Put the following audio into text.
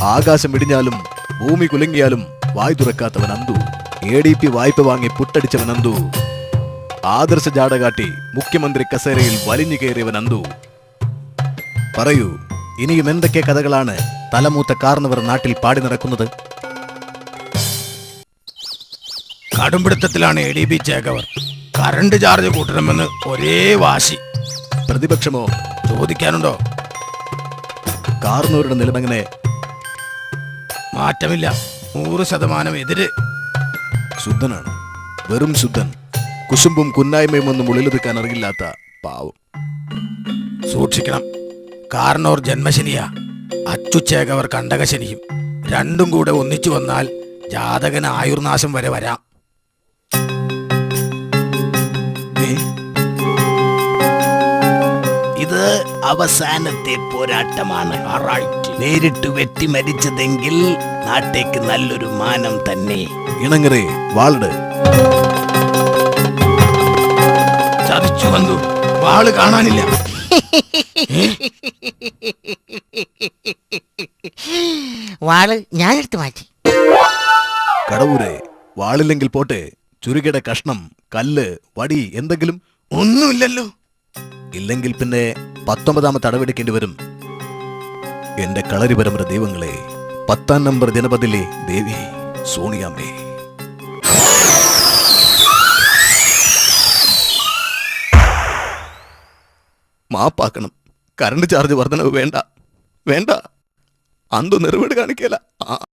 ആകാശം ഇടിഞ്ഞാലും ഭൂമി കുലുങ്ങിയാലും വായ് തുറക്കാത്തവൻ അന്തു. ADP വായ്പ വാങ്ങി പുട്ടടിച്ചവൻ അന്തു. ആദർശ ജാട കാട്ടി മുഖ്യമന്ത്രി കസേരയിൽ വലിഞ്ഞു കയറിയവൻ അന്തു. പറയൂ, ഇനിയും എന്തൊക്കെ കഥകളാണ് തലമൂത്ത കാർന്നവർ നാട്ടിൽ പാടി നടക്കുന്നത്? കടുംപിടുത്തത്തിലാണ് ADP ചേകവർ. കറണ്ട് ചാർജ് കൂട്ടണമെന്ന് ഒരേ വാശി. പ്രതിപക്ഷമോ? ചോദിക്കാനുണ്ടോ? കാർന്നവരുടെ നിലമെങ്ങനെ? മാറ്റമില്ല, 100% എതിര്. ശുദ്ധനാണ്, വെറും ശുദ്ധൻ. കുശുമ്പും കുന്നായ്മയും ഒന്നും ഉള്ളിലൊതുക്കാൻ അറിയില്ലാത്ത പാവം. സൂക്ഷിക്കണം, കാർന്നോർ ജന്മശനിയാ, അച്ചുച്ചേകവർ കണ്ടകശനിയും. രണ്ടും കൂടെ ഒന്നിച്ചു വന്നാൽ ജാതകന് ആയുർനാശം വരെ വരാം. ഇത് അവസാനത്തെ പോരാട്ടമാണ്. നേരിട്ട് വെട്ടി മരിച്ചതെങ്കിൽ നാട്ടേക്ക് നല്ലൊരു മാനം തന്നെ. ഇണങ്ങരെ വാൾഡ്. ചതിച്ചു വന്നു, വാള് കാണാനില്ല. വാള് ഞാനെടുത്ത് മാറ്റി. കടവൂരെ, വാളില്ലെങ്കിൽ പോട്ടെ, ചുരുകിട കഷ്ണം, കല്ല്, വടി എന്തെങ്കിലും? ഒന്നുമില്ലല്ലോ. ഇല്ലെങ്കിൽ പിന്നെ 19ാമത്തെ അടവെടുക്കേണ്ടി വരും. എന്റെ കളരി പരമ്പര ദൈവങ്ങളെ, 10ാം നമ്പർ ജനപദിലെ ദേവി സോണിയാമ്മേ. മാപ്പാക്കണം. കറണ്ട് ചാർജ് വർധനവ് വേണ്ട, വേണ്ട. അന്തു നെറുവേട് കാണിക്കല.